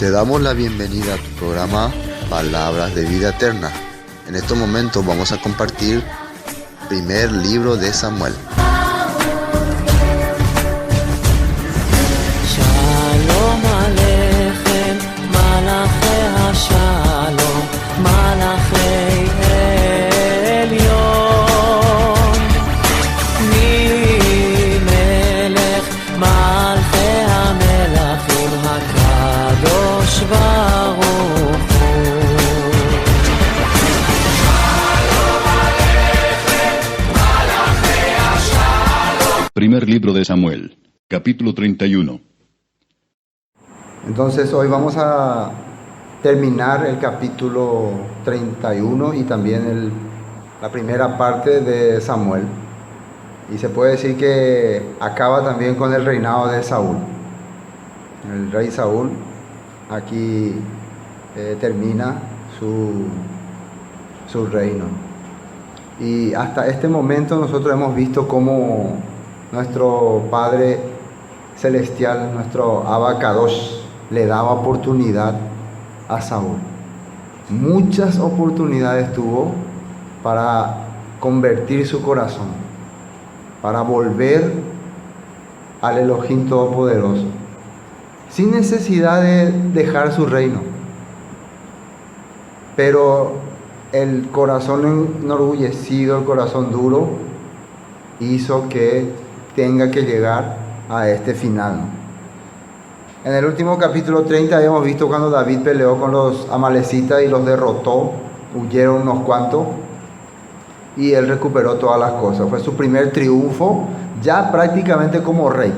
Te damos la bienvenida a tu programa Palabras de Vida Eterna. En estos momentos vamos a compartir primer libro de Samuel. Shalom Aleichem, Malachei HaShalom, Malachei Elyon, Melech Malchei HaMelachim, HaKadosh Baruch Hu. Primer libro de Samuel, capítulo 31. Entonces hoy vamos a terminar el capítulo 31 y también la primera parte de Samuel. Y se puede decir que acaba también con el reinado de Saúl. El rey Saúl aquí termina su reino. Y hasta este momento nosotros hemos visto cómo nuestro Padre Celestial, nuestro Abba Kadosh, le daba oportunidad a Saúl. Muchas oportunidades tuvo para convertir su corazón, para volver al Elohim Todopoderoso, sin necesidad de dejar su reino. Pero el corazón enorgullecido, el corazón duro, hizo que tenga que llegar a este final. En el último capítulo 30 habíamos visto cuando David peleó con los amalecitas y los derrotó, huyeron unos cuantos y él recuperó todas las cosas. Fue su primer triunfo, ya prácticamente como rey.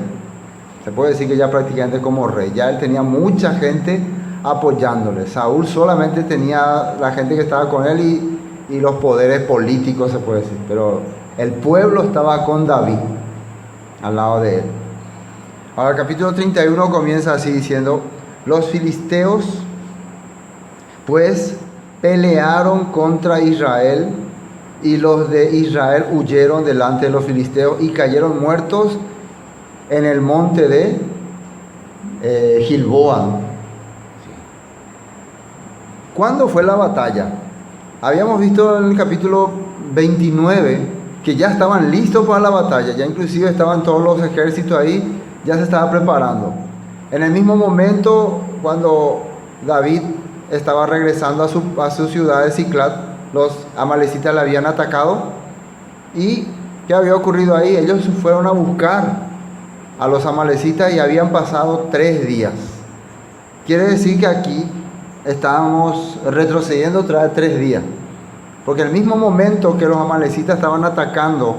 Se puede decir que ya prácticamente como rey. Ya él tenía mucha gente apoyándole. Saúl solamente tenía la gente que estaba con él y los poderes políticos, se puede decir. Pero el pueblo estaba con David, al lado de él. Ahora el capítulo 31 comienza así diciendo: los filisteos pues pelearon contra Israel, y los de Israel huyeron delante de los filisteos y cayeron muertos en el monte de Gilboa. ¿Cuándo fue la batalla? Habíamos visto en el capítulo 29 que ya estaban listos para la batalla, ya inclusive estaban todos los ejércitos ahí, ya se estaba preparando. En el mismo momento, cuando David estaba regresando a su ciudad de Ziklag, los amalecitas le habían atacado. ¿Y qué había ocurrido ahí? Ellos fueron a buscar a los amalecitas y habían pasado 3 días. Quiere decir que aquí estábamos retrocediendo tras 3 días. Porque el mismo momento que los amalecitas estaban atacando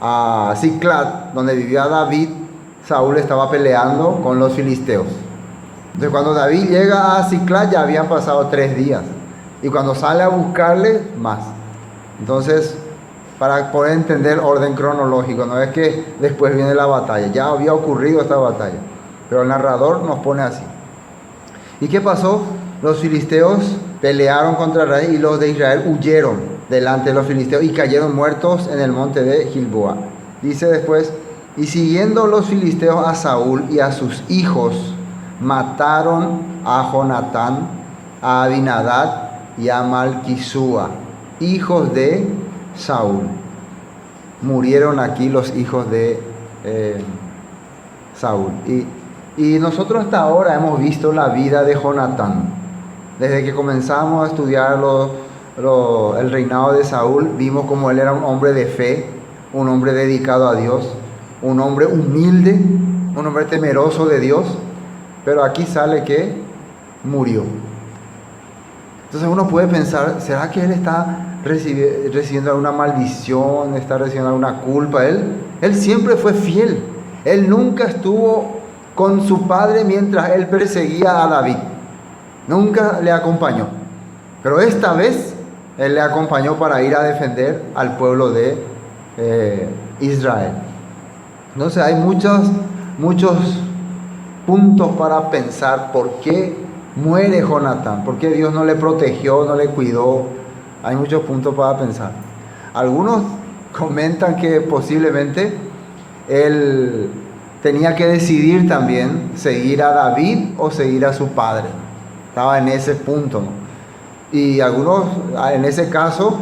a Ziklag, donde vivía David, Saúl estaba peleando con los filisteos. Entonces cuando David llega a Ziklag ya habían pasado 3 días. Y cuando sale a buscarle, más. Entonces, para poder entender orden cronológico, no es que después viene la batalla, ya había ocurrido esta batalla. Pero el narrador nos pone así. ¿Y qué pasó? Los filisteos pelearon contra Israel y los de Israel huyeron delante de los filisteos y cayeron muertos en el monte de Gilboa. Dice después: y siguiendo los filisteos a Saúl y a sus hijos, mataron a Jonatán, a Abinadab y a Malquisúa, hijos de Saúl. Murieron aquí los hijos de Saúl. Y nosotros hasta ahora hemos visto la vida de Jonatán. Desde que comenzamos a estudiar el reinado de Saúl, vimos como él era un hombre de fe, un hombre dedicado a Dios, un hombre humilde, un hombre temeroso de Dios. Pero aquí sale que murió. Entonces uno puede pensar, ¿será que él está recibiendo alguna maldición? ¿Está recibiendo alguna culpa? Él siempre fue fiel. Él nunca estuvo con su padre mientras él perseguía a David. Nunca le acompañó. Pero esta vez él le acompañó para ir a defender al pueblo de Israel. Entonces hay muchos puntos para pensar por qué muere Jonatán, por qué Dios no le protegió, no le cuidó. Hay muchos puntos para pensar. Algunos comentan que posiblemente él tenía que decidir también seguir a David o seguir a su padre. Estaba en ese punto, ¿no? Y algunos, en ese caso,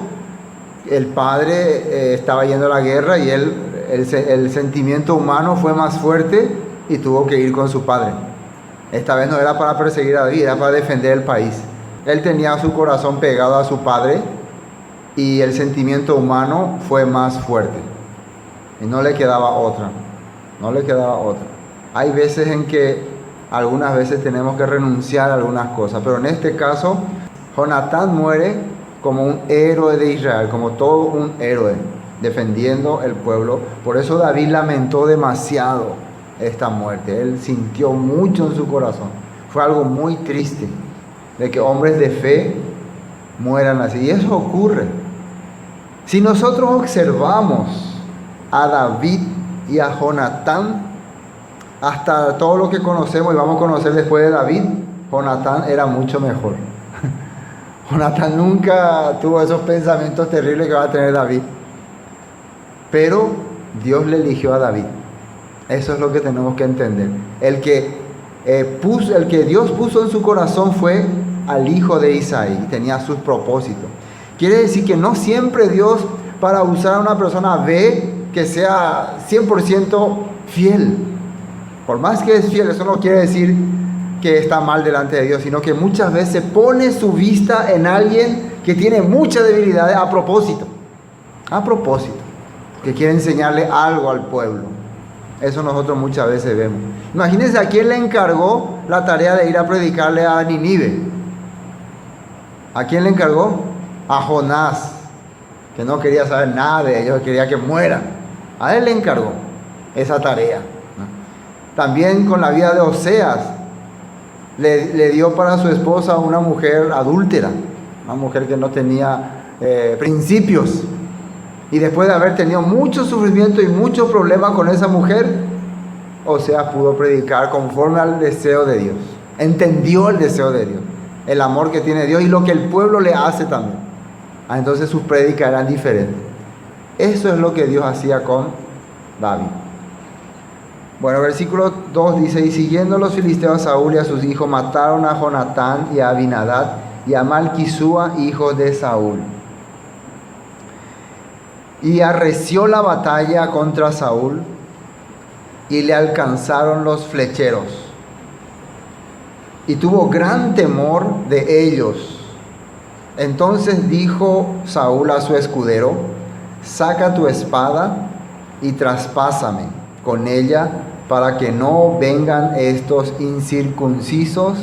el padre estaba yendo a la guerra y el sentimiento humano fue más fuerte y tuvo que ir con su padre. Esta vez no era para perseguir a David, era para defender el país. Él tenía su corazón pegado a su padre y el sentimiento humano fue más fuerte. Y no le quedaba otra. No le quedaba otra. Hay veces en que algunas veces tenemos que renunciar a algunas cosas, pero en este caso, Jonatán muere como un héroe de Israel, como todo un héroe, defendiendo el pueblo. Por eso David lamentó demasiado esta muerte. Él sintió mucho en su corazón. Fue algo muy triste de que hombres de fe mueran así. Y eso ocurre. Si nosotros observamos a David y a Jonatán, hasta todo lo que conocemos y vamos a conocer después de David, Jonatán era mucho mejor. Jonatán nunca tuvo esos pensamientos terribles que va a tener David. Pero Dios le eligió a David. Eso es lo que tenemos que entender. El que Dios puso en su corazón fue al hijo de Isaí. Tenía sus propósitos. Quiere decir que no siempre Dios, para usar a una persona, ve que sea 100% fiel. Por más que es fiel, eso no quiere decir que está mal delante de Dios, sino que muchas veces pone su vista en alguien que tiene muchas debilidades a propósito, que quiere enseñarle algo al pueblo. Eso nosotros muchas veces vemos. Imagínense a quién le encargó la tarea de ir a predicarle a Nínive. ¿A quién le encargó? A Jonás, que no quería saber nada de ellos, quería que mueran. A él le encargó esa tarea. También con la vida de Oseas, le dio para su esposa una mujer adúltera, una mujer que no tenía principios. Y después de haber tenido mucho sufrimiento y muchos problemas con esa mujer, Oseas pudo predicar conforme al deseo de Dios. Entendió el deseo de Dios, el amor que tiene Dios y lo que el pueblo le hace también. Entonces sus prédicas eran diferentes. Eso es lo que Dios hacía con David. Bueno, versículo 2 dice: y siguiendo los filisteos a Saúl y a sus hijos, mataron a Jonatán y a Abinadab y a Malquisúa, hijos de Saúl. Y arreció la batalla contra Saúl y le alcanzaron los flecheros. Y tuvo gran temor de ellos. Entonces dijo Saúl a su escudero: saca tu espada y traspásame con ella, para que no vengan estos incircuncisos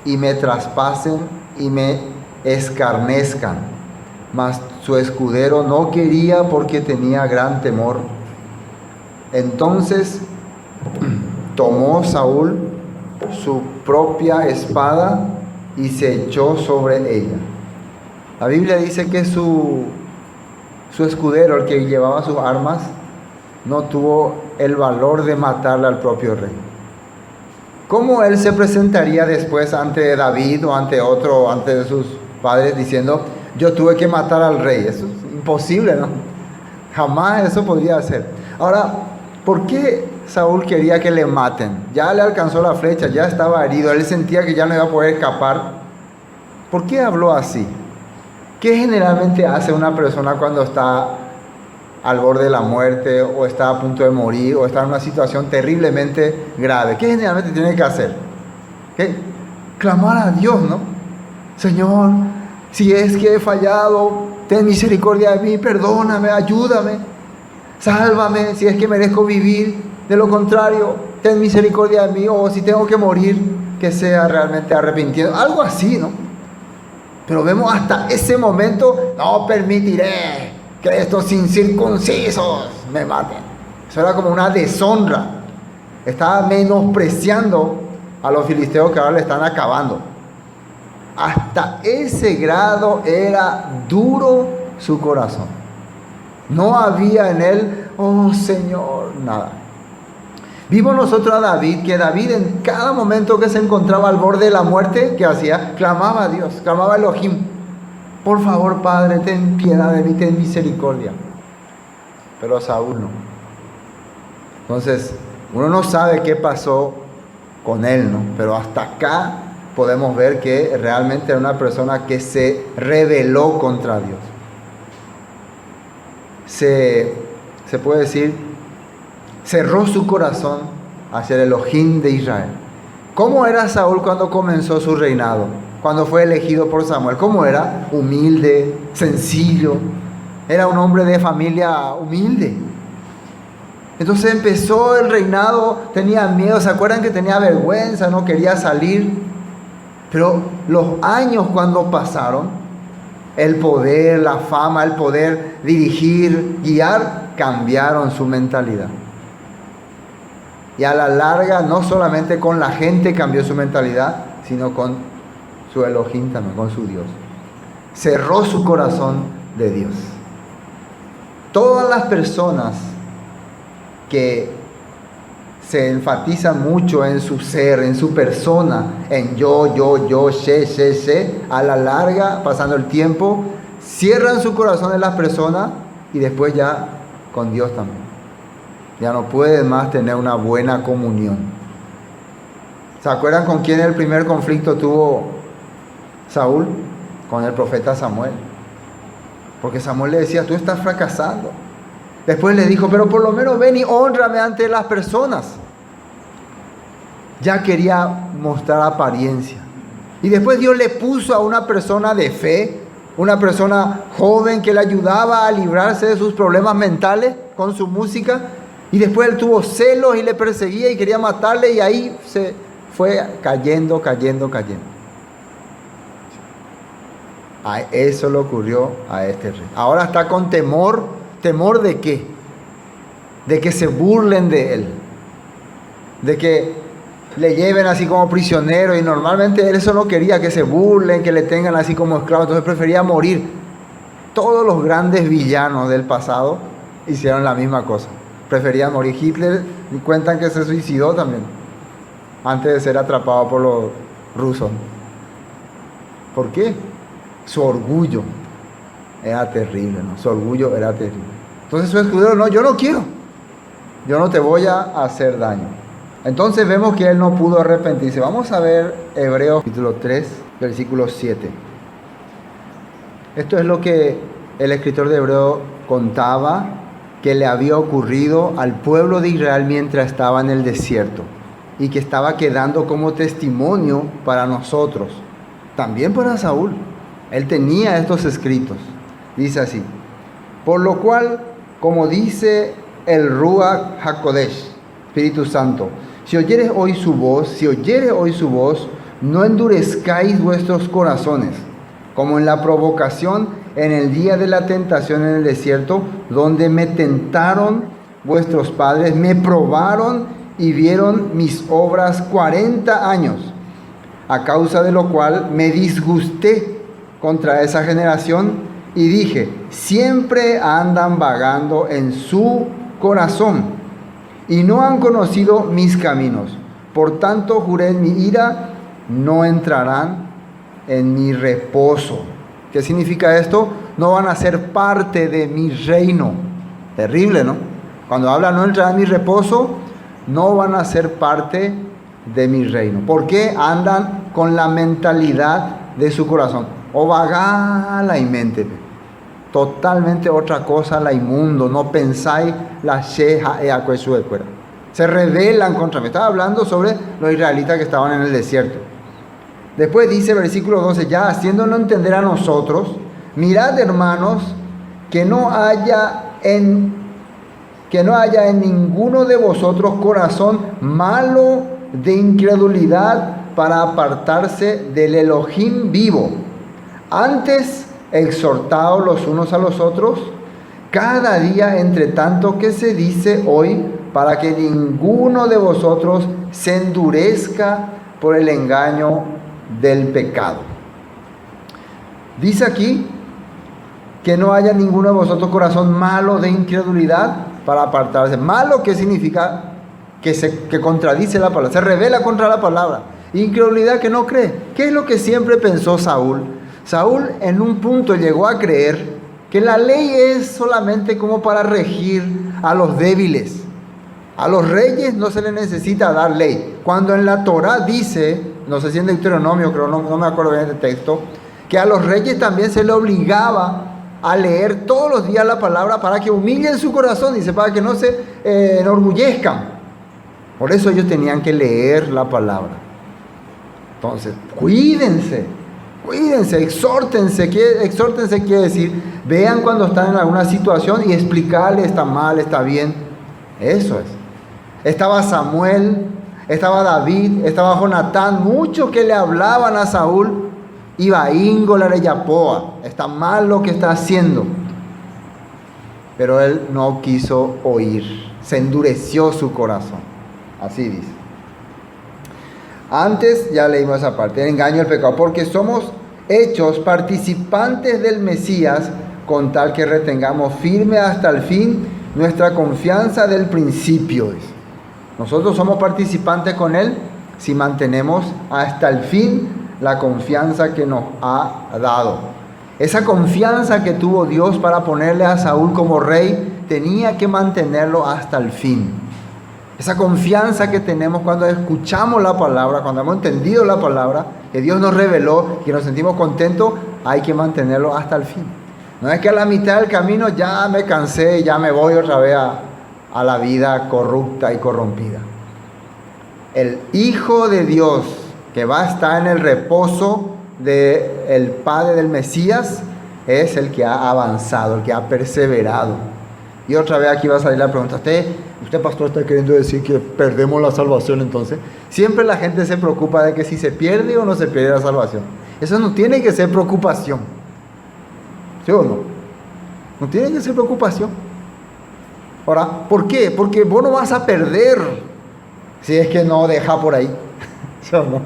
y me traspasen y me escarnezcan. Mas su escudero no quería, porque tenía gran temor. Entonces tomó Saúl su propia espada y se echó sobre ella. La Biblia dice que su escudero, el que llevaba sus armas, no tuvo el valor de matarle al propio rey. ¿Cómo él se presentaría después ante David o ante otro, ante sus padres, diciendo: yo tuve que matar al rey? Eso es imposible, ¿no? Jamás eso podría ser. Ahora, ¿por qué Saúl quería que le maten? Ya le alcanzó la flecha, ya estaba herido, él sentía que ya no iba a poder escapar. ¿Por qué habló así? ¿Qué generalmente hace una persona cuando está al borde de la muerte, o está a punto de morir, o está en una situación terriblemente grave? ¿Qué generalmente tiene que hacer? ¿Qué? Clamar a Dios, ¿no? Señor, si es que he fallado, ten misericordia de mí, perdóname, ayúdame, sálvame, si es que merezco vivir. De lo contrario, ten misericordia de mí, o si tengo que morir, que sea realmente arrepentido. Algo así, ¿no? Pero vemos hasta ese momento: no permitiré que estos incircuncisos me maten. Eso era como una deshonra. Estaba menospreciando a los filisteos que ahora le están acabando. Hasta ese grado era duro su corazón. No había en él: oh Señor, nada. Vimos nosotros a David, que David en cada momento que se encontraba al borde de la muerte, ¿qué hacía? Clamaba a Dios, clamaba a Elohim: por favor, Padre, ten piedad de mí, ten misericordia. Pero Saúl no. Entonces, Uno no sabe qué pasó con él, ¿no? Pero hasta acá podemos ver que realmente era una persona que se rebeló contra Dios. Se puede decir, cerró su corazón hacia el Elohim de Israel. ¿Cómo era Saúl cuando comenzó su reinado? Cuando fue elegido por Samuel. ¿Cómo era? Humilde, sencillo. Era un hombre de familia humilde. Entonces empezó el reinado, tenía miedo. ¿Se acuerdan que tenía vergüenza? No quería salir. Pero los años cuando pasaron, el poder, la fama, el poder dirigir, guiar, cambiaron su mentalidad. Y a la larga, no solamente con la gente cambió su mentalidad, sino con su Elohim también, con su Dios. Cerró su corazón de Dios. Todas las personas que se enfatizan mucho en su ser, en su persona, en yo, she, a la larga, pasando el tiempo, cierran su corazón en las personas y después ya con Dios también. Ya no pueden más tener una buena comunión. ¿Se acuerdan con quién el primer conflicto tuvo Saúl? Con el profeta Samuel. Porque Samuel le decía, tú estás fracasando. Después le dijo, pero por lo menos ven y hónrame ante las personas. Ya quería mostrar apariencia. Y después Dios le puso a una persona de fe, una persona joven que le ayudaba a librarse de sus problemas mentales con su música. Y después él tuvo celos y le perseguía y quería matarle, y ahí se fue cayendo. Eso le ocurrió a este rey. Ahora está con temor. ¿Temor de qué? De que se burlen de él. De que le lleven así como prisionero. Y normalmente él eso no quería, que se burlen, que le tengan así como esclavo. Entonces prefería morir. Todos los grandes villanos del pasado hicieron la misma cosa. Preferían morir. Hitler, cuentan que se suicidó también antes de ser atrapado por los rusos. ¿Por qué? Su orgullo era terrible, ¿no? Su orgullo era terrible. Entonces su escudero, no, yo no quiero. Yo no te voy a hacer daño. Entonces vemos que él no pudo arrepentirse. Vamos a ver Hebreos capítulo 3, versículo 7. Esto es lo que el escritor de Hebreos contaba que le había ocurrido al pueblo de Israel mientras estaba en el desierto, y que estaba quedando como testimonio para nosotros, también para Saúl. Él tenía estos escritos. Dice así: por lo cual, como dice el Ruach HaKodesh, Espíritu Santo, si oyeres hoy su voz, no endurezcáis vuestros corazones, como en la provocación en el día de la tentación en el desierto, donde me tentaron vuestros padres, me probaron y vieron mis obras 40 años, a causa de lo cual me disgusté contra esa generación y dije, siempre andan vagando en su corazón y no han conocido mis caminos. Por tanto, juré en mi ira, no entrarán en mi reposo. ¿Qué significa esto? No van a ser parte de mi reino. Terrible, ¿no? Cuando habla no entrarán en mi reposo, no van a ser parte de mi reino. ¿Por qué? Andan con la mentalidad de su corazón. O vaga la mente. Totalmente otra cosa, la inmundo. No pensáis la sheja e acuesuecuera. Se rebelan contra mí. Estaba hablando sobre los israelitas que estaban en el desierto. Después dice versículo 12, ya haciéndonos entender a nosotros, mirad, hermanos, que no haya en ninguno de vosotros corazón malo de incredulidad para apartarse del Elohim vivo. Antes, exhortaos los unos a los otros, cada día entre tanto que se dice hoy, para que ninguno de vosotros se endurezca por el engaño del pecado. Dice aquí que no haya ninguno de vosotros corazón malo de incredulidad para apartarse. Malo, ¿qué significa? Que contradice la palabra, se revela contra la palabra. Incredulidad, que no cree. ¿Qué es lo que siempre pensó Saúl? Saúl en un punto llegó a creer que la ley es solamente como para regir a los débiles. A los reyes no se les necesita dar ley. Cuando en la Torá dice, no sé si en Deuteronomio, creo, no me acuerdo bien del texto, que a los reyes también se les obligaba a leer todos los días la palabra para que humillen su corazón, dice, para que no se enorgullezcan. Por eso ellos tenían que leer la palabra. Entonces, cuídense, exhórtense quiere decir, vean cuando están en alguna situación y explicarle, está mal, está bien. Eso es. Estaba Samuel, estaba David, estaba Jonatán, muchos que le hablaban a Saúl, iba Íngola de Yapoa, está mal lo que está haciendo. Pero él no quiso oír, se endureció su corazón. Así dice. Antes ya leímos esa parte, el engaño del pecado, porque somos hechos participantes del Mesías, con tal que retengamos firme hasta el fin nuestra confianza del principio. Nosotros somos participantes con Él si mantenemos hasta el fin la confianza que nos ha dado. Esa confianza que tuvo Dios para ponerle a Saúl como rey, tenía que mantenerlo hasta el fin. Esa confianza que tenemos cuando escuchamos la palabra, cuando hemos entendido la palabra, que Dios nos reveló, que nos sentimos contentos, hay que mantenerlo hasta el fin. No es que a la mitad del camino ya me cansé, ya me voy otra vez a la vida corrupta y corrompida. El Hijo de Dios que va a estar en el reposo del Padre del Mesías es el que ha avanzado, el que ha perseverado. Y otra vez aquí va a salir la pregunta, ¿usted pastor está queriendo decir que perdemos la salvación entonces? Siempre la gente se preocupa de que si se pierde o no se pierde la salvación. Eso no tiene que ser preocupación. ¿Sí o no? No tiene que ser preocupación. Ahora, ¿por qué? Porque vos no vas a perder si es que no deja por ahí. ¿Sí o no?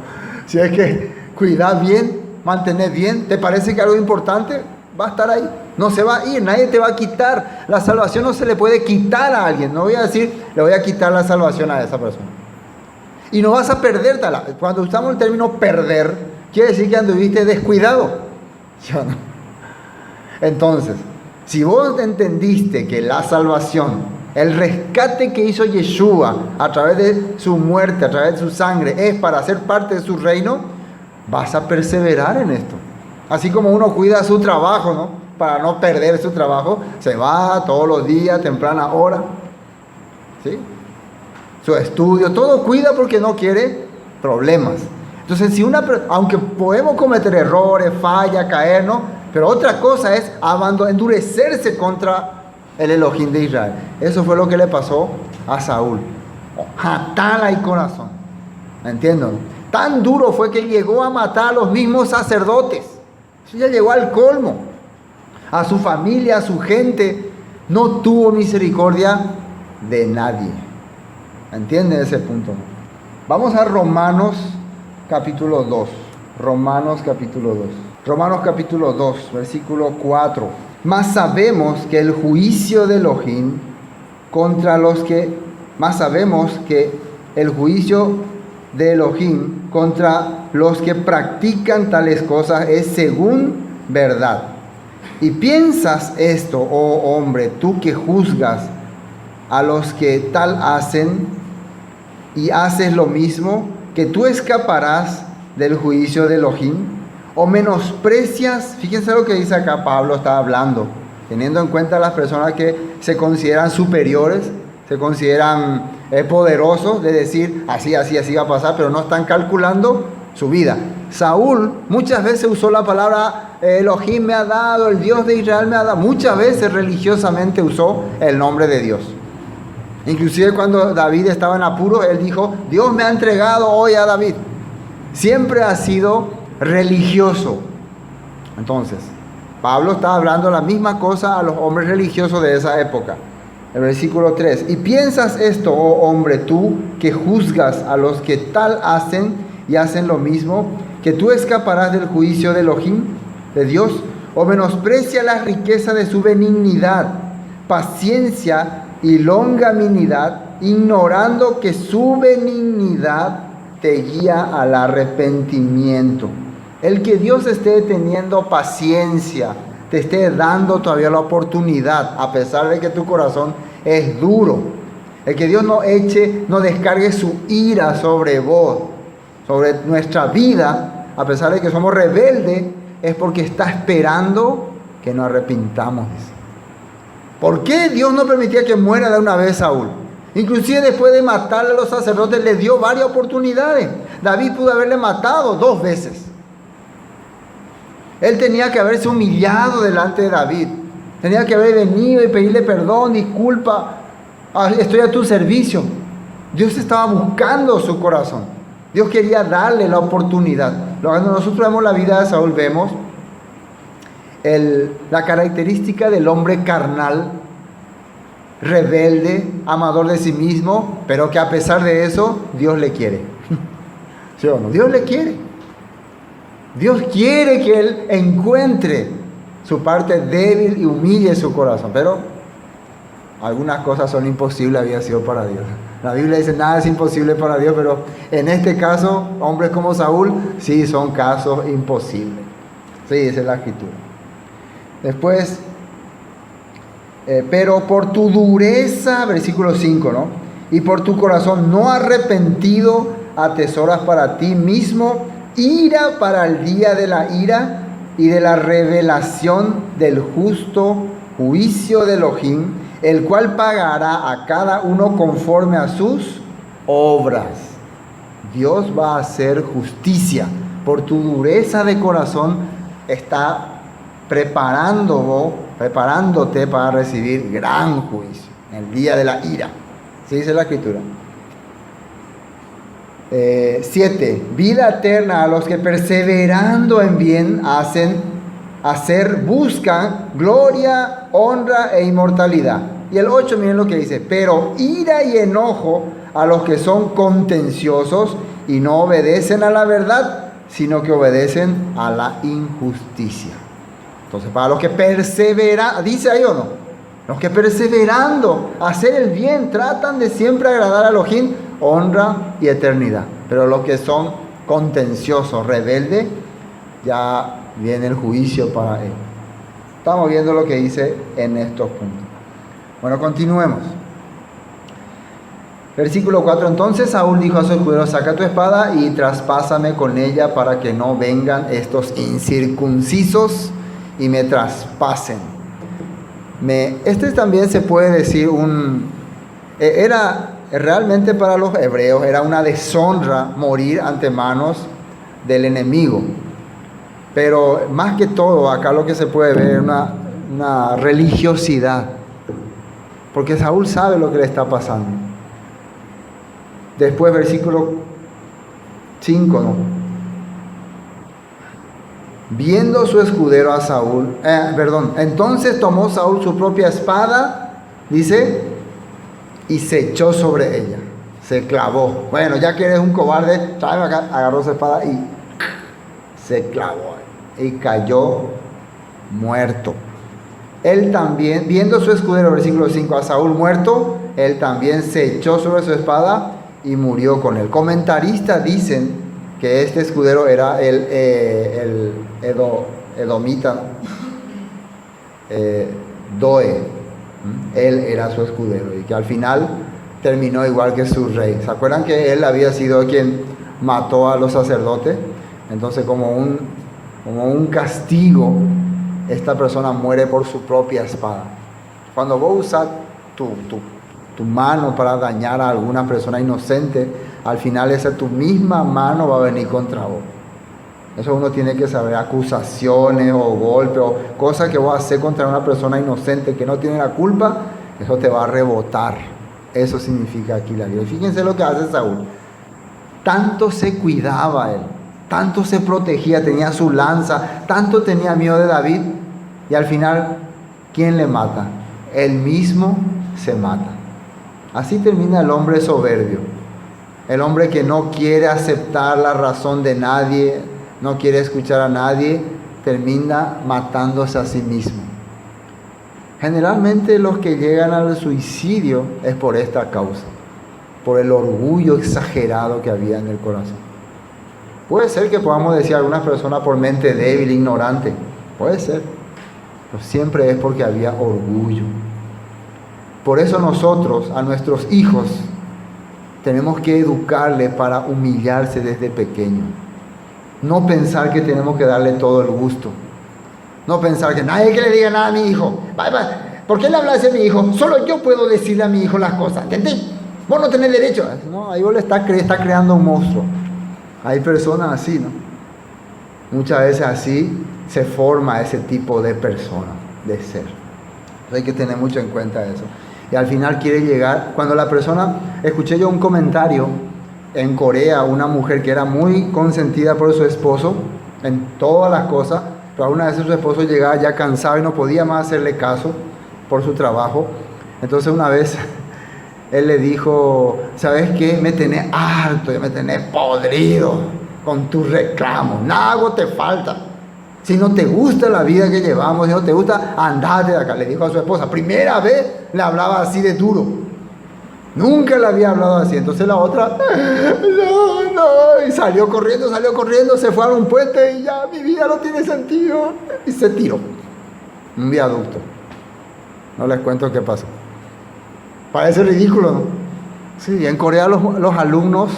Si es que cuidar bien, mantener bien, ¿te parece que algo importante? Va a estar ahí, no se va a ir, nadie te va a quitar. La salvación no se le puede quitar a alguien. No voy a decir, le voy a quitar la salvación a esa persona. Y no vas a perdértela. Cuando usamos el término perder, quiere decir que anduviste descuidado. ¿Sí o no? Entonces, si vos entendiste que la salvación, el rescate que hizo Yeshua a través de su muerte, a través de su sangre, es para ser parte de su reino, vas a perseverar en esto. Así como uno cuida su trabajo, ¿no? Para no perder su trabajo, se va todos los días, temprana hora, ¿sí? Su estudio, todo cuida porque no quiere problemas. Entonces, aunque podemos cometer errores, falla, caer, ¿no? Pero otra cosa es endurecerse contra el Elohim de Israel. Eso fue lo que le pasó a Saúl. Jatala y corazón. ¿Entienden? Tan duro fue que llegó a matar a los mismos sacerdotes. Eso ya llegó al colmo. A su familia, a su gente. No tuvo misericordia de nadie. ¿Entienden ese punto? Vamos a Romanos capítulo 2. Romanos capítulo 2. Romanos capítulo 2, versículo 4. Mas sabemos que el juicio de Elohim contra los que practican tales cosas es según verdad. Y piensas esto, oh hombre, tú que juzgas a los que tal hacen y haces lo mismo, que tú escaparás del juicio de Elohim. O menosprecias, fíjense lo que dice acá Pablo, está hablando, teniendo en cuenta a las personas que se consideran superiores, se consideran poderosos, de decir así va a pasar, pero no están calculando su vida. Saúl muchas veces usó la palabra Elohim me ha dado, el Dios de Israel me ha dado, muchas veces religiosamente usó el nombre de Dios. Inclusive cuando David estaba en apuro, él dijo, Dios me ha entregado hoy a David. Siempre ha sido religioso. Entonces, Pablo está hablando la misma cosa a los hombres religiosos de esa época. El versículo 3. Y piensas esto, oh hombre, tú que juzgas a los que tal hacen y hacen lo mismo, que tú escaparás del juicio de Elohim, de Dios, o menosprecia la riqueza de su benignidad, paciencia y longanimidad, ignorando que su benignidad te guía al arrepentimiento. El que Dios esté teniendo paciencia, te esté dando todavía la oportunidad, a pesar de que tu corazón es duro. El que Dios no eche, no descargue su ira sobre vos, sobre nuestra vida, a pesar de que somos rebeldes, es porque está esperando que nos arrepintamos. ¿Por qué Dios no permitía que muera de una vez Saúl? Inclusive después de matarle a los sacerdotes, le dio varias oportunidades. David pudo haberle matado 2 veces. Él tenía que haberse humillado delante de David. Tenía que haber venido y pedirle perdón, disculpa. Estoy a tu servicio. Dios estaba buscando su corazón. Dios quería darle la oportunidad. Cuando nosotros vemos la vida de Saúl, vemos la característica del hombre carnal, rebelde, amador de sí mismo, pero que a pesar de eso, Dios le quiere. ¿Sí o no? Dios le quiere. Dios quiere que él encuentre su parte débil y humille su corazón, pero algunas cosas son imposibles, había sido para Dios. La Biblia dice, nada es imposible para Dios, pero en este caso, hombres como Saúl, sí son casos imposibles. Sí, esa es la escritura. Después, pero por tu dureza, versículo 5, ¿no? Y por tu corazón no arrepentido, atesoras para ti mismo ira para el día de la ira y de la revelación del justo juicio de Elohim, el cual pagará a cada uno conforme a sus obras. Dios va a hacer justicia. Por tu dureza de corazón está preparándote para recibir gran juicio en el día de la ira. ¿Sí dice la escritura? 7. Vida eterna a los que perseverando en bien buscan gloria, honra e inmortalidad. Y el 8, miren lo que dice: pero ira y enojo a los que son contenciosos y no obedecen a la verdad, sino que obedecen a la injusticia. Entonces, para los que perseveran, dice ahí o no, los que perseverando hacer el bien tratan de siempre agradar a Elohim, honra y eternidad. Pero los que son contenciosos, rebeldes, ya viene el juicio para él. Estamos viendo lo que dice en estos puntos. Bueno, continuemos. Versículo 4. Entonces Saúl dijo a su escudero: saca tu espada y traspásame con ella para que no vengan estos incircuncisos y me traspasen. Este también se puede decir era realmente para los hebreos, era una deshonra morir ante manos del enemigo. Pero más que todo, acá lo que se puede ver es una religiosidad. Porque Saúl sabe lo que le está pasando. Después, versículo 5, ¿no? Viendo su escudero a Saúl, entonces tomó Saúl su propia espada, dice, y se echó sobre ella, se clavó. Bueno, ya que eres un cobarde, tráeme acá, agarró su espada y se clavó y cayó muerto. Él también, viendo su escudero, versículo 5, a Saúl muerto, él también se echó sobre su espada y murió con él. Comentaristas dicen que este escudero era el edomita Doeg. Él era su escudero y que al final terminó igual que su rey. ¿Se acuerdan que él había sido quien mató a los sacerdotes? Entonces, como un castigo, esta persona muere por su propia espada. Cuando vos usas tu mano para dañar a alguna persona inocente, al final esa tu misma mano va a venir contra vos. Eso uno tiene que saber. Acusaciones o golpes o cosas que vos haces contra una persona inocente que no tiene la culpa, eso te va a rebotar. Eso significa aquí la vida. Fíjense lo que hace Saúl. Tanto se cuidaba él, tanto se protegía, tenía su lanza, tanto tenía miedo de David, y al final, ¿quién le mata? Él mismo se mata. Así termina el hombre soberbio. El hombre que no quiere aceptar la razón de nadie, no quiere escuchar a nadie, termina matándose a sí mismo. Generalmente los que llegan al suicidio es por esta causa, por el orgullo exagerado que había en el corazón. Puede ser que podamos decir a algunas personas por mente débil, ignorante, puede ser, pero siempre es porque había orgullo. Por eso nosotros, a nuestros hijos, tenemos que educarle para humillarse desde pequeño. No pensar que tenemos que darle todo el gusto. No pensar que nadie que le diga nada a mi hijo. ¿Por qué le hablas a mi hijo? Solo yo puedo decirle a mi hijo las cosas. ¿Entendés? Vos no tenés derecho. No, ahí vos le está creando un monstruo. Hay personas así, ¿no? Muchas veces así se forma ese tipo de persona, de ser. Hay que tener mucho en cuenta eso. Y al final quiere llegar, cuando la persona, escuché yo un comentario en Corea, una mujer que era muy consentida por su esposo en todas las cosas, pero alguna vez su esposo llegaba ya cansado y no podía más hacerle caso por su trabajo. Entonces una vez él le dijo, ¿sabes qué? Me tenés harto, me tenés podrido con tus reclamos, nada te falta. Si no te gusta la vida que llevamos, si no te gusta, andate de acá, le dijo a su esposa. Primera vez le hablaba así de duro. Nunca le había hablado así. Entonces la otra, no, y salió corriendo, se fue a un puente y ya mi vida no tiene sentido. Y se tiró. Un viaducto. No les cuento qué pasó. Parece ridículo, ¿no? Sí, en Corea los alumnos,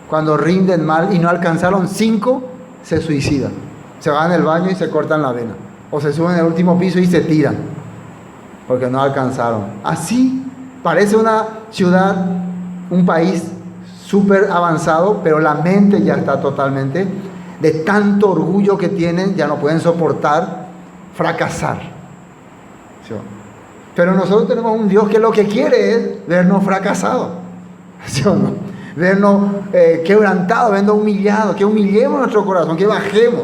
cuando rinden mal y no alcanzaron 5, se suicidan. Se van al baño y se cortan la vena. O se suben al último piso y se tiran. Porque no alcanzaron. Así parece una ciudad, un país súper avanzado, pero la mente ya está totalmente, de tanto orgullo que tienen, ya no pueden soportar fracasar. ¿Sí? Pero nosotros tenemos un Dios que lo que quiere es vernos fracasados. ¿Sí o no? Vernos quebrantados, vernos humillados, que humillemos nuestro corazón, que bajemos.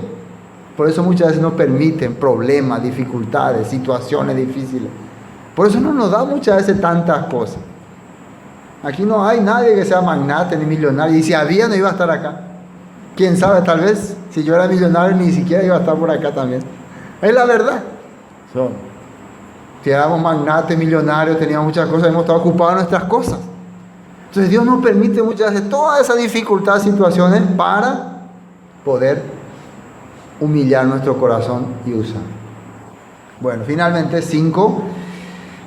Por eso muchas veces nos permiten problemas, dificultades, situaciones difíciles. Por eso no nos da muchas veces tantas cosas. Aquí no hay nadie que sea magnate ni millonario. Y si había, no iba a estar acá. Quién sabe, tal vez si yo era millonario ni siquiera iba a estar por acá también. Es la verdad. Si éramos magnates, millonarios, teníamos muchas cosas, hemos estado ocupados en nuestras cosas. Entonces Dios nos permite muchas veces todas esas dificultades, situaciones para poder humillar nuestro corazón y usar. Bueno, finalmente 5,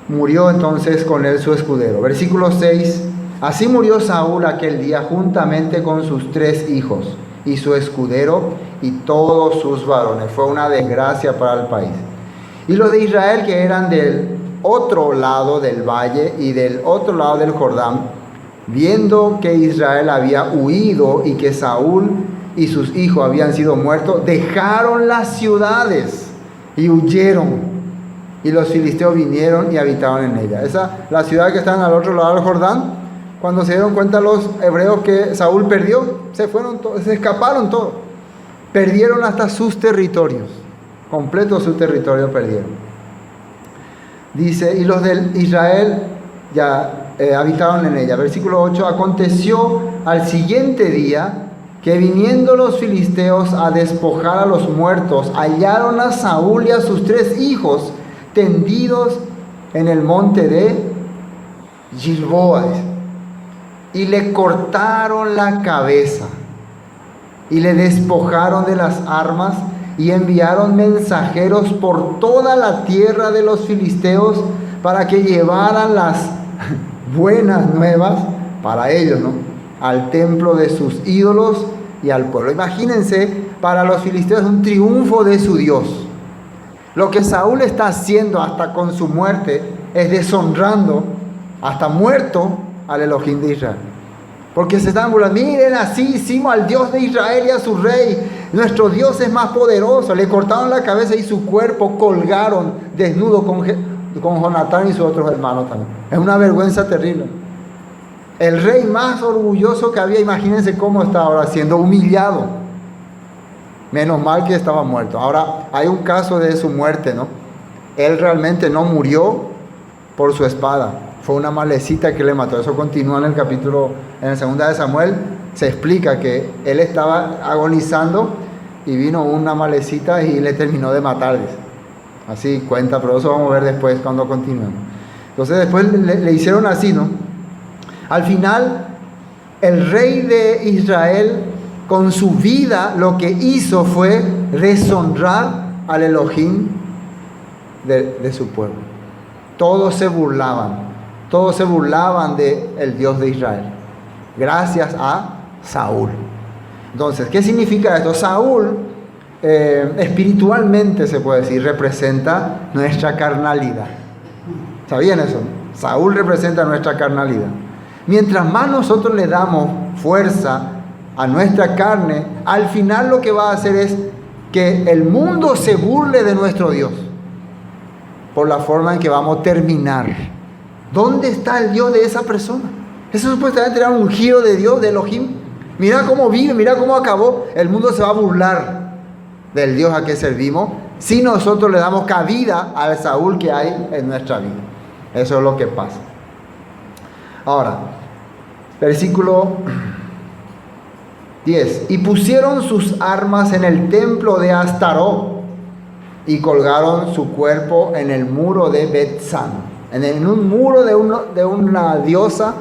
murió entonces con él su escudero. Versículo 6, así murió Saúl aquel día juntamente con sus 3 hijos y su escudero y todos sus varones. Fue una desgracia para el país. Y los de Israel que eran del otro lado del valle y del otro lado del Jordán, viendo que Israel había huido y que Saúl y sus hijos habían sido muertos, dejaron las ciudades y huyeron. Y los filisteos vinieron y habitaron en ella. La ciudad que está al otro lado del Jordán, cuando se dieron cuenta los hebreos que Saúl perdió, se escaparon todos. Perdieron hasta sus territorios. Completo su territorio perdieron. Dice, y los de Israel ya habitaron en ella. Versículo 8, aconteció al siguiente día que viniendo los filisteos a despojar a los muertos, hallaron a Saúl y a sus 3 hijos tendidos en el monte de Gilboa, y le cortaron la cabeza y le despojaron de las armas y enviaron mensajeros por toda la tierra de los filisteos para que llevaran las buenas nuevas para ellos, ¿no?, al templo de sus ídolos y al pueblo. Imagínense, para los filisteos un triunfo de su Dios. Lo que Saúl está haciendo hasta con su muerte es deshonrando, hasta muerto, al Elohim de Israel. Porque se están burlando, miren, así hicimos al Dios de Israel y a su rey. Nuestro Dios es más poderoso. Le cortaron la cabeza y su cuerpo colgaron desnudo con Jonatán y sus otros hermanos también. Es una vergüenza terrible. El rey más orgulloso que había, imagínense cómo está ahora siendo humillado. Menos mal que estaba muerto. Ahora, hay un caso de su muerte, ¿no? Él realmente no murió por su espada. Fue una malecita que le mató. Eso continúa en el capítulo, en el 2 de Samuel. Se explica que él estaba agonizando y vino una malecita y le terminó de matar. Así cuenta, pero eso vamos a ver después cuando continuemos. Entonces después le hicieron así, ¿no? Al final, el rey de Israel, con su vida, lo que hizo fue deshonrar al Elohim de su pueblo. todos se burlaban del Dios de Israel, gracias a Saúl. Entonces, ¿qué significa esto? Saúl, espiritualmente se puede decir, representa nuestra carnalidad. ¿Sabían eso? Saúl representa nuestra carnalidad. Mientras más nosotros le damos fuerza a nuestra carne, al final lo que va a hacer es que el mundo se burle de nuestro Dios, por la forma en que vamos a terminar. ¿Dónde está el Dios de esa persona? Eso supuestamente era un giro de Dios, de Elohim. Mira cómo vive, mira cómo acabó. El mundo se va a burlar del Dios a que servimos si nosotros le damos cabida al Saúl que hay en nuestra vida. Eso es lo que pasa. Ahora, versículo 10. Y pusieron sus armas en el templo de Astarot y colgaron su cuerpo en el muro de Bet-San. En un muro de una diosa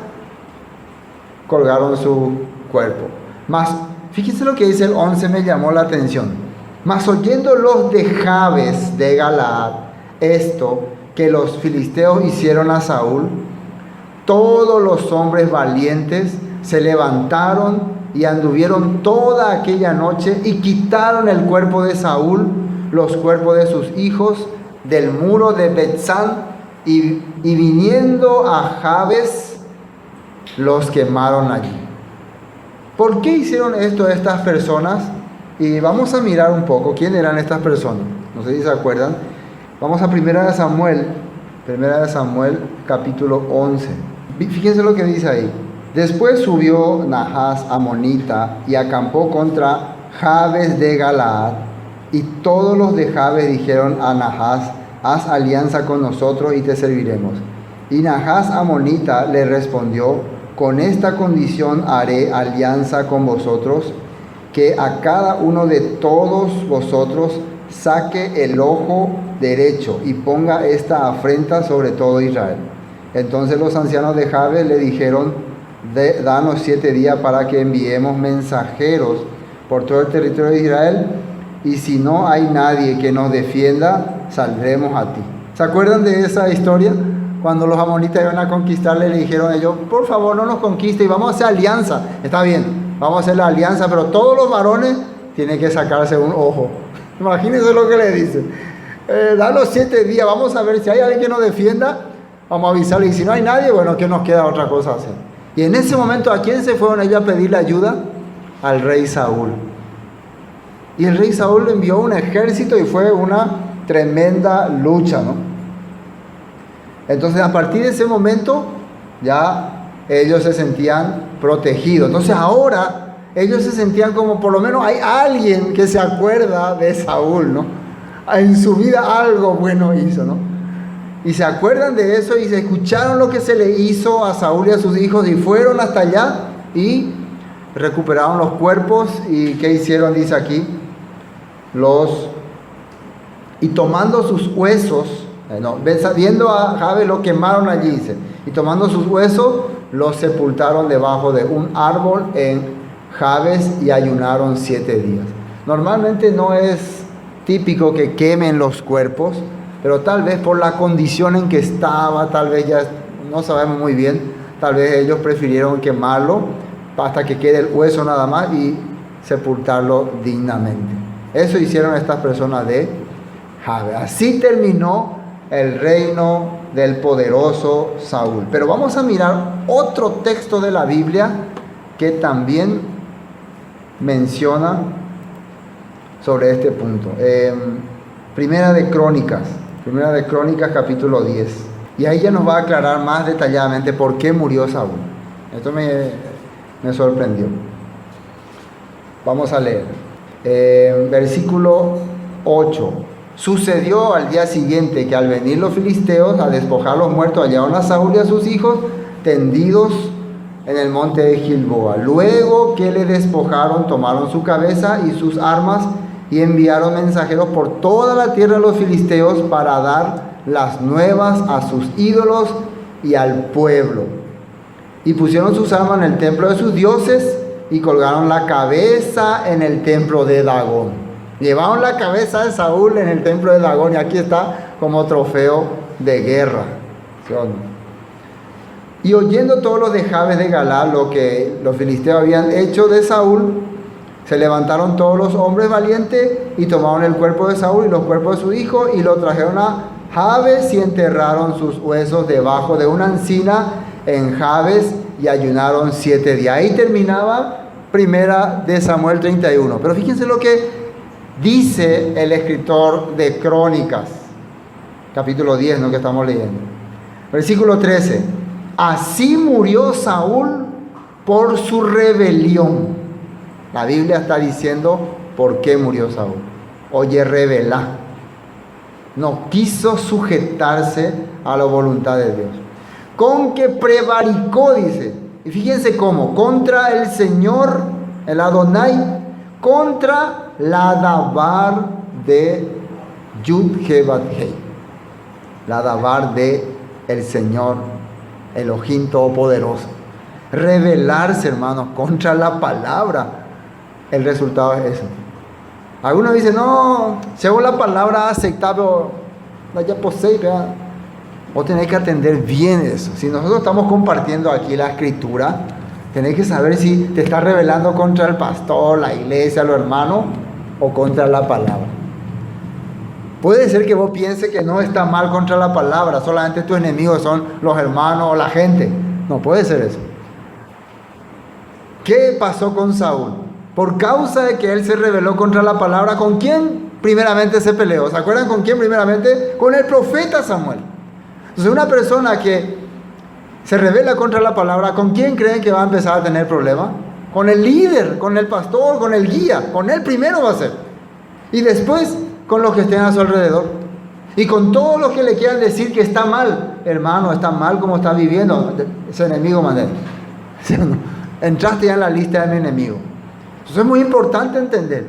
colgaron su cuerpo. Mas, fíjense lo que dice el 11, me llamó la atención. Mas oyendo los de Jabes de Galaad esto que los filisteos hicieron a Saúl, todos los hombres valientes se levantaron y anduvieron toda aquella noche y quitaron el cuerpo de Saúl, los cuerpos de sus hijos del muro de Bet-San, y viniendo a Jabes los quemaron allí. ¿Por qué hicieron esto estas personas? Y vamos a mirar un poco quién eran estas personas. No sé si se acuerdan. Vamos a 1 de Samuel capítulo 11. Fíjense lo que dice ahí. Después subió Nahas amonita y acampó contra Jabes de Galaad, y todos los de Jabes dijeron a Nahas: haz alianza con nosotros y te serviremos. Y Nahas amonita le respondió: con esta condición haré alianza con vosotros, que a cada uno de todos vosotros saque el ojo derecho y ponga esta afrenta sobre todo Israel. Entonces los ancianos de Jabes le dijeron: danos 7 días para que enviemos mensajeros por todo el territorio de Israel, y si no hay nadie que nos defienda, saldremos a ti. ¿Se acuerdan de esa historia? Cuando los amonitas iban a conquistarle, le dijeron a ellos: por favor, no nos conquiste y vamos a hacer alianza. Está bien, vamos a hacer la alianza, pero todos los varones tienen que sacarse un ojo. Imagínense lo que le dicen. Danos 7 días, vamos a ver si hay alguien que nos defienda, vamos a avisarle, y si no hay nadie, bueno, ¿qué nos queda otra cosa hacer? Y en ese momento, ¿a quién se fueron ellos a pedirle ayuda? Al rey Saúl. Y el rey Saúl envió un ejército y fue una tremenda lucha, ¿no? Entonces, a partir de ese momento, ya ellos se sentían protegidos. Entonces, ahora ellos se sentían como, por lo menos hay alguien que se acuerda de Saúl, ¿no? En su vida algo bueno hizo, ¿no? Y se acuerdan de eso y se escucharon lo que se le hizo a Saúl y a sus hijos, y fueron hasta allá y recuperaron los cuerpos. ¿Y qué hicieron? Dice aquí, y tomando sus huesos, viendo a Jabes lo quemaron allí, dice, y tomando sus huesos los sepultaron debajo de un árbol en Jabes y ayunaron 7 días. Normalmente no es típico que quemen los cuerpos, pero tal vez por la condición en que estaba, tal vez ya no sabemos muy bien, tal vez ellos prefirieron quemarlo hasta que quede el hueso nada más y sepultarlo dignamente. Eso hicieron estas personas de Jabes. Así terminó el reino del poderoso Saúl. Pero vamos a mirar otro texto de la Biblia que también menciona sobre este punto. Primera de Crónicas capítulo 10. Y ahí ya nos va a aclarar más detalladamente por qué murió Saúl. Esto me sorprendió. Vamos a leer. Versículo 8. Sucedió al día siguiente que al venir los filisteos a despojar los muertos, hallaron a Saúl y a sus hijos tendidos en el monte de Gilboa. Luego que le despojaron, tomaron su cabeza y sus armas y enviaron mensajeros por toda la tierra de los filisteos para dar las nuevas a sus ídolos y al pueblo. Y pusieron sus armas en el templo de sus dioses y colgaron la cabeza en el templo de Dagón. Llevaron la cabeza de Saúl en el templo de Dagón, y aquí está como trofeo de guerra. ¿Sí o no? Y oyendo todos los de Jabes de Galad lo que los filisteos habían hecho de Saúl, se levantaron todos los hombres valientes y tomaron el cuerpo de Saúl y los cuerpos de su hijo y lo trajeron a Jabes y enterraron sus huesos debajo de una encina en Jabes y ayunaron 7 días. Ahí terminaba Primera de Samuel 31. Pero fíjense lo que dice el escritor de Crónicas, capítulo 10, ¿no?, que estamos leyendo. Versículo 13. Así murió Saúl por su rebelión. La Biblia está diciendo por qué murió Saúl. Oye, rebelá. No quiso sujetarse a la voluntad de Dios. Con que prevaricó, dice. Y fíjense cómo. Contra el Señor, el Adonai, contra la Dabar de Yud-He-Bat-Hei. La Dabar de el Señor Elohim Todopoderoso. Rebelarse, hermanos, contra la palabra. El resultado es eso. Algunos dicen, no, según la palabra aceptable, vaya posee, vos tenés que atender bien eso. Si nosotros estamos compartiendo aquí la escritura, tenés que saber si te estás rebelando contra el pastor, la iglesia, los hermanos, o contra la palabra. Puede ser que vos pienses que no está mal contra la palabra, solamente tus enemigos son los hermanos o la gente. No puede ser eso. ¿Qué pasó con Saúl? Por causa de que él se rebeló contra la palabra, ¿con quién primeramente se peleó? ¿Se acuerdan con quién primeramente? Con el profeta Samuel. Entonces, una persona que se rebela contra la palabra, ¿con quién creen que va a empezar a tener problemas? Con el líder, con el pastor, con el guía. Con él primero va a ser. Y después con los que estén a su alrededor. Y con todos los que le quieran decir que está mal. Hermano, está mal como está viviendo. Ese enemigo, mané. Entraste ya en la lista de mi enemigo. Entonces es muy importante entender.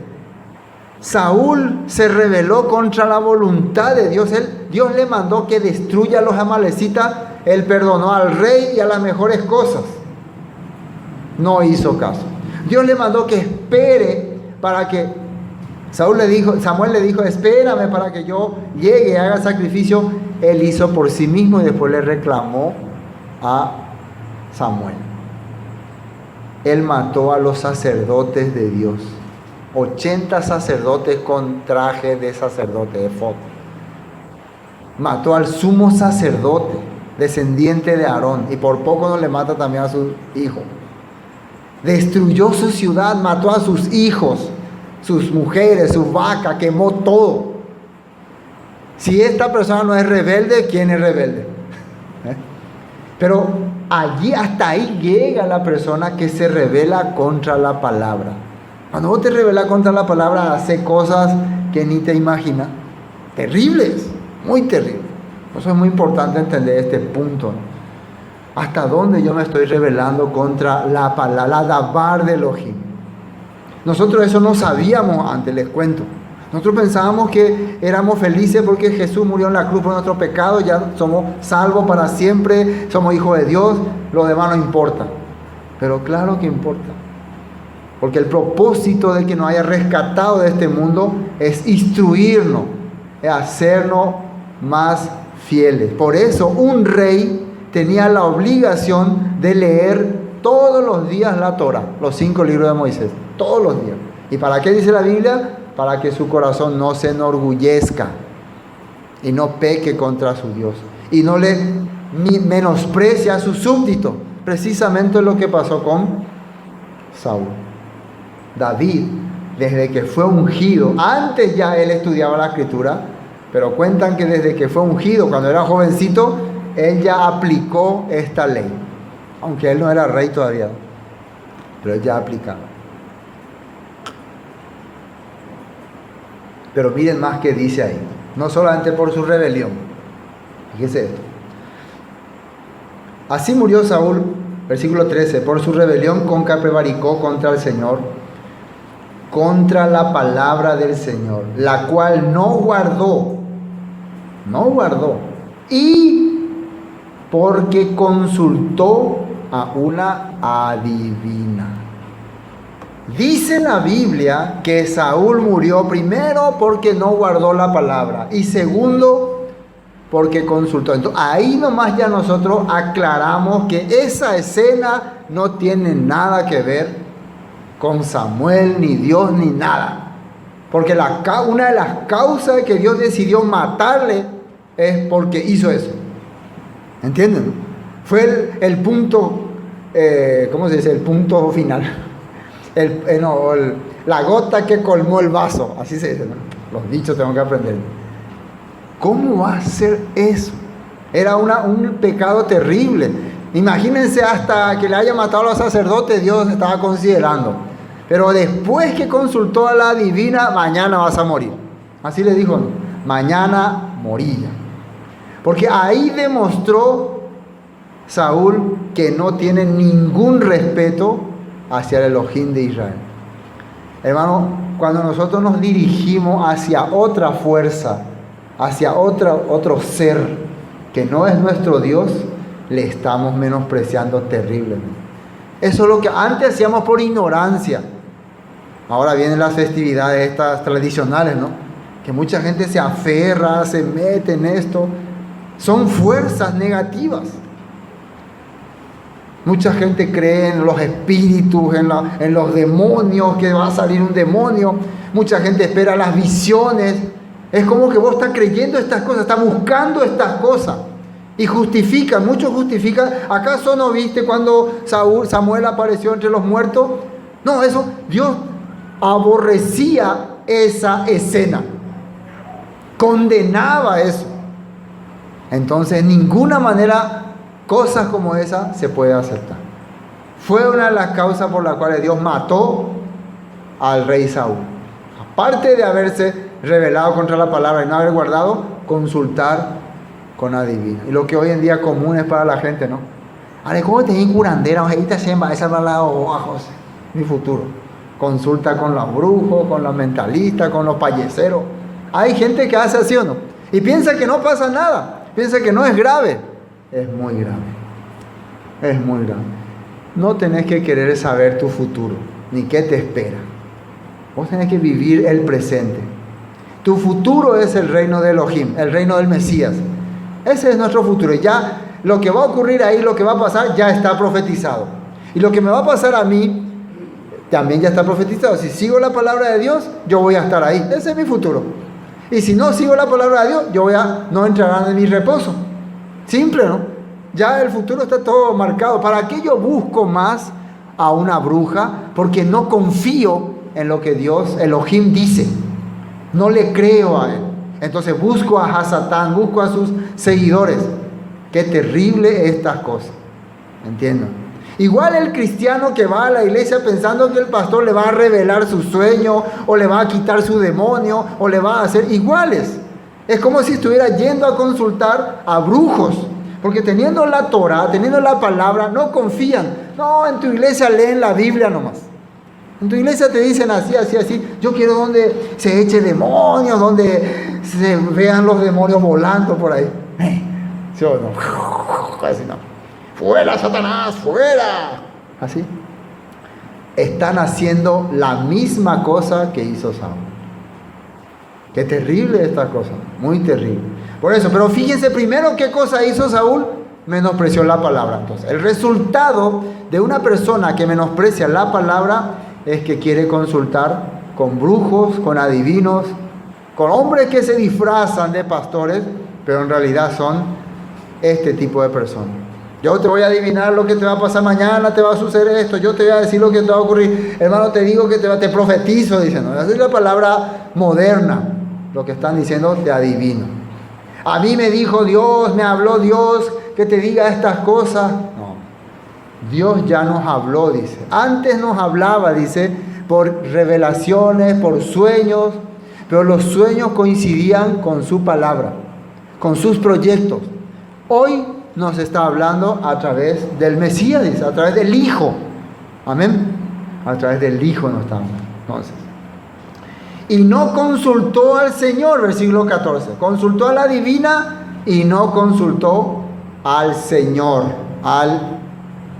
Saúl se rebeló contra la voluntad de Dios. Dios le mandó que destruya a los amalecitas. Él perdonó al rey y a las mejores cosas. No hizo caso. Dios le mandó que espere para que Samuel le dijo, espérame para que yo llegue y haga sacrificio. Él hizo por sí mismo y después le reclamó a Samuel. Él mató a los sacerdotes de Dios. 80 sacerdotes con traje de sacerdote, de efod. Mató al sumo sacerdote, descendiente de Aarón, y por poco no le mata también a su hijo. Destruyó su ciudad, mató a sus hijos, sus mujeres, sus vacas, quemó todo. Si esta persona no es rebelde, ¿quién es rebelde? Pero allí, hasta ahí llega la persona que se rebela contra la palabra. Cuando vos te rebelas contra la palabra, hace cosas que ni te imaginas. Terribles, muy terribles. Por eso es muy importante entender este punto, ¿no? ¿Hasta dónde yo me estoy rebelando contra la palabra, la Dabar de Elohim? Nosotros eso no sabíamos antes, les cuento. Nosotros pensábamos que éramos felices porque Jesús murió en la cruz por nuestro pecado, ya somos salvos para siempre, somos hijos de Dios, lo demás no importa. Pero claro que importa. Porque el propósito de que nos haya rescatado de este mundo es instruirnos, es hacernos más fieles. Por eso un rey tenía la obligación de leer todos los días la Torah, los 5 libros de Moisés, todos los días. ¿Y para qué dice la Biblia? Para que su corazón no se enorgullezca y no peque contra su Dios y no le menosprecie a su súbdito. Precisamente lo que pasó con Saúl. David, desde que fue ungido, antes ya él estudiaba la escritura, pero cuentan que desde que fue ungido, cuando era jovencito, él ya aplicó esta ley. Aunque él no era rey todavía, pero él ya aplicaba. Pero miren más que dice ahí. No solamente por su rebelión. Fíjense esto. Así murió Saúl, versículo 13, por su rebelión con que prevaricó contra el Señor, contra la palabra del Señor, la cual no guardó, y porque consultó a una adivina. Dice la Biblia que Saúl murió primero porque no guardó la palabra y segundo porque consultó. Entonces, ahí nomás ya nosotros aclaramos que esa escena no tiene nada que ver con Samuel, ni Dios, ni nada. Porque una de las causas de que Dios decidió matarle es porque hizo eso. ¿Entienden? Fue el punto, ¿cómo se dice? El punto final. La gota que colmó el vaso. Así se dice, ¿no? Los dichos tengo que aprender. ¿Cómo va a ser eso? Era un pecado terrible. Imagínense, hasta que le haya matado a los sacerdotes, Dios estaba considerando. Pero después que consultó a la divina, mañana vas a morir. Así le dijo, ¿no? Mañana moría. Porque ahí demostró Saúl que no tiene ningún respeto hacia el Elohim de Israel. Hermano, cuando nosotros nos dirigimos hacia otra fuerza, hacia otro ser que no es nuestro Dios, le estamos menospreciando terriblemente. Eso es lo que antes hacíamos por ignorancia. Ahora vienen las festividades estas tradicionales, ¿no? Que mucha gente se aferra, se mete en esto. Son fuerzas negativas. Mucha gente cree en los espíritus, en los demonios, que va a salir un demonio. Mucha gente espera las visiones. Es como que vos estás creyendo estas cosas, estás buscando estas cosas. Y justifican, muchos justifican. ¿Acaso no viste cuando Samuel apareció entre los muertos? No, eso, Dios aborrecía esa escena. Condenaba eso. Entonces, de ninguna manera cosas como esa se puede aceptar. Fue una de las causas por las cuales Dios mató al rey Saúl. Aparte de haberse rebelado contra la palabra y no haber guardado, consultar con adivino. Y lo que hoy en día común es para la gente, ¿no? Ale, ¿cómo te dicen curandera? Ahí te hacen esa palabra bajos. Mi futuro. Consulta con los brujos, con los mentalistas, con los payeceros. Hay gente que hace así, ¿o no? Y piensa que no pasa nada. Piensa que no es grave. Es muy grave. Es muy grave. No tenés que querer saber tu futuro, ni qué te espera. Vos tenés que vivir el presente. Tu futuro es el reino de Elohim, el reino del Mesías. Ese es nuestro futuro. Ya lo que va a ocurrir ahí, lo que va a pasar, ya está profetizado. Y lo que me va a pasar a mí, también ya está profetizado. Si sigo la palabra de Dios, yo voy a estar ahí. Ese es mi futuro. Y si no sigo la palabra de Dios, yo voy a no entrar en mi reposo. Simple, ¿no? Ya el futuro está todo marcado. ¿Para qué yo busco más a una bruja? Porque no confío en lo que Dios, Elohim, dice. No le creo a él. Entonces busco a Hasatán, busco a sus seguidores. Qué terrible estas cosas. ¿Entienden? Igual el cristiano que va a la iglesia pensando que el pastor le va a revelar su sueño, o le va a quitar su demonio, o le va a hacer iguales. Es como si estuviera yendo a consultar a brujos. Porque teniendo la Torah, teniendo la palabra, no confían. No, en tu iglesia leen la Biblia nomás. En tu iglesia te dicen así, así, así. Yo quiero donde se eche demonios, donde se vean los demonios volando por ahí. ¿Sí o no? Así no. ¡Fuera, Satanás! ¡Fuera! Así. Están haciendo la misma cosa que hizo Saúl. Qué terrible esta cosa. Muy terrible. Por eso, pero fíjense primero qué cosa hizo Saúl. Menospreció la palabra. Entonces, el resultado de una persona que menosprecia la palabra es que quiere consultar con brujos, con adivinos, con hombres que se disfrazan de pastores, pero en realidad son este tipo de personas. Yo te voy a adivinar lo que te va a pasar mañana, te va a suceder esto, yo te voy a decir lo que te va a ocurrir. Hermano, te digo que te profetizo, dicen. Esa es la palabra moderna, lo que están diciendo de adivino. A mí me dijo Dios, me habló Dios, que te diga estas cosas. No, Dios ya nos habló, dice. Antes nos hablaba, dice, por revelaciones, por sueños, pero los sueños coincidían con su palabra, con sus proyectos. Hoy nos está hablando a través del Mesías, dice, a través del Hijo. Amén. A través del Hijo nos está hablando. Entonces, y no consultó al Señor, versículo 14. Consultó a la divina y no consultó al Señor, al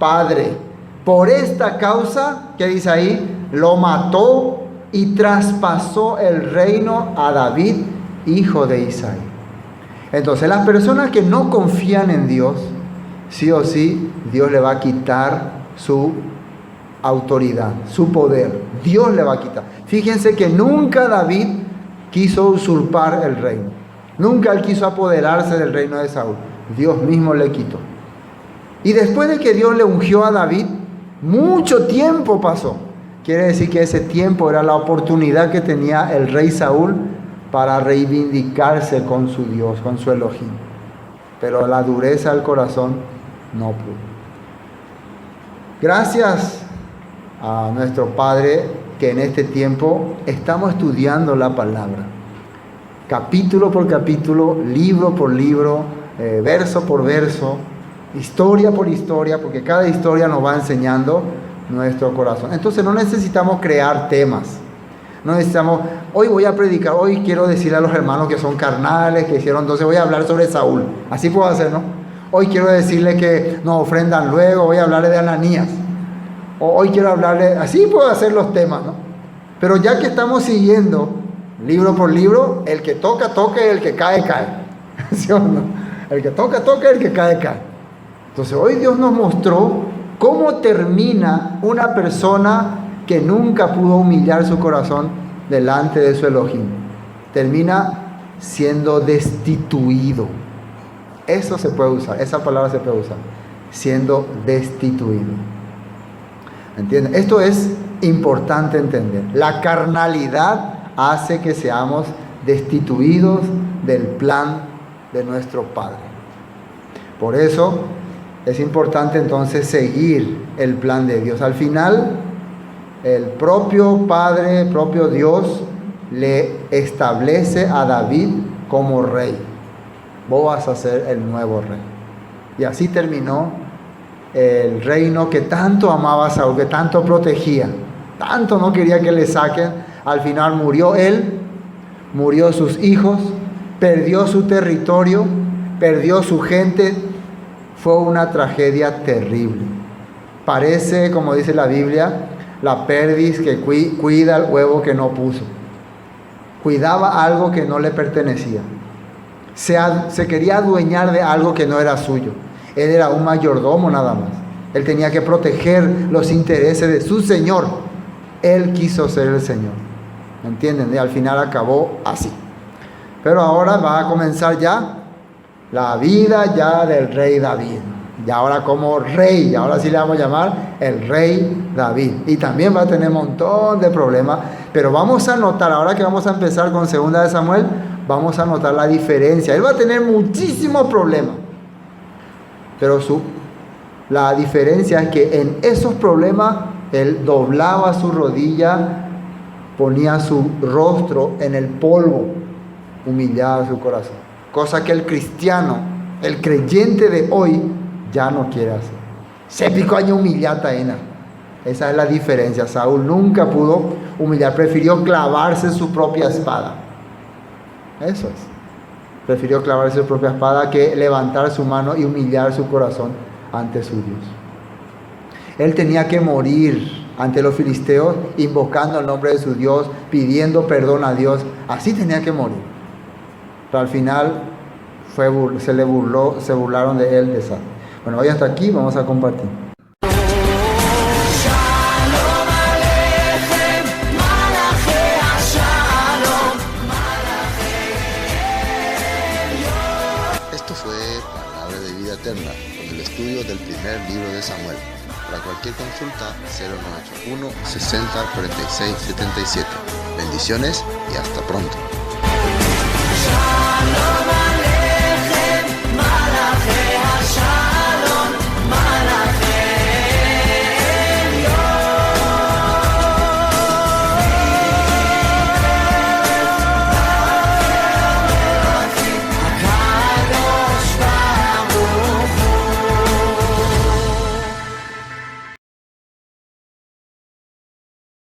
Padre. Por esta causa, ¿qué dice ahí? Lo mató y traspasó el reino a David, hijo de Isaí. Entonces, las personas que no confían en Dios, sí o sí, Dios le va a quitar su autoridad, su poder. Dios le va a quitar. Fíjense que nunca David quiso usurpar el reino. Nunca él quiso apoderarse del reino de Saúl. Dios mismo le quitó. Y después de que Dios le ungió a David, mucho tiempo pasó. Quiere decir que ese tiempo era la oportunidad que tenía el rey Saúl para reivindicarse con su Dios, con su Elohim. Pero la dureza del corazón no pudo. Gracias a nuestro Padre que en este tiempo estamos estudiando la palabra. Capítulo por capítulo, libro por libro, verso por verso, historia por historia, porque cada historia nos va enseñando nuestro corazón. Entonces no necesitamos crear temas. No necesitamos, hoy voy a predicar, hoy quiero decirle a los hermanos que son carnales, que hicieron, entonces voy a hablar sobre Saúl. Así puedo hacer, ¿no? Hoy quiero decirle que nos ofrendan luego, voy a hablarle de Ananías. O hoy quiero hablarle, así puedo hacer los temas, ¿no? Pero ya que estamos siguiendo libro por libro, el que toca, toca y el que cae, cae. ¿Sí o no? El que toca, toca y el que cae, cae. Entonces hoy Dios nos mostró cómo termina una persona que nunca pudo humillar su corazón delante de su Elohim. Termina siendo destituido. Eso se puede usar, esa palabra se puede usar. Siendo destituido. ¿Entienden? Esto es importante entender. La carnalidad hace que seamos destituidos del plan de nuestro Padre. Por eso es importante entonces seguir el plan de Dios. Al final, el propio Padre, el propio Dios, le establece a David como rey. Vos vas a ser el nuevo rey. Y así terminó el reino que tanto amaba a Saúl, que tanto protegía, tanto no quería que le saquen. Al final murió él, murió sus hijos, perdió su territorio, perdió su gente. Fue una tragedia terrible. Parece, como dice la Biblia, la perdiz que cuida el huevo que no puso. Cuidaba algo que no le pertenecía. Se quería adueñar de algo que no era suyo. Él era un mayordomo nada más. Él tenía que proteger los intereses de su Señor. Él quiso ser el Señor. ¿Me entienden? Y al final acabó así. Pero ahora va a comenzar ya la vida ya del rey David. Y ahora como rey, ahora sí le vamos a llamar el rey David. Y también va a tener un montón de problemas. Pero vamos a notar, ahora que vamos a empezar con 2 de Samuel, vamos a notar la diferencia. Él va a tener muchísimos problemas. Pero la diferencia es que en esos problemas él doblaba su rodilla, ponía su rostro en el polvo, humillaba su corazón. Cosa que el cristiano, el creyente de hoy, ya no quiere hacer. Se picó año humillata ena. Esa es la diferencia. Saúl nunca pudo humillar, prefirió clavarse su propia espada. Eso es. Prefirió clavarse su propia espada que levantar su mano y humillar su corazón ante su Dios. Él tenía que morir ante los filisteos, invocando el nombre de su Dios, pidiendo perdón a Dios. Así tenía que morir. Pero al final se burlaron de él de esa. Bueno, hoy hasta aquí vamos a compartir. Esto fue Palabra de Vida Eterna, con el estudio del primer libro de Samuel. Para cualquier consulta, 0981 60 46 77. Bendiciones y hasta pronto.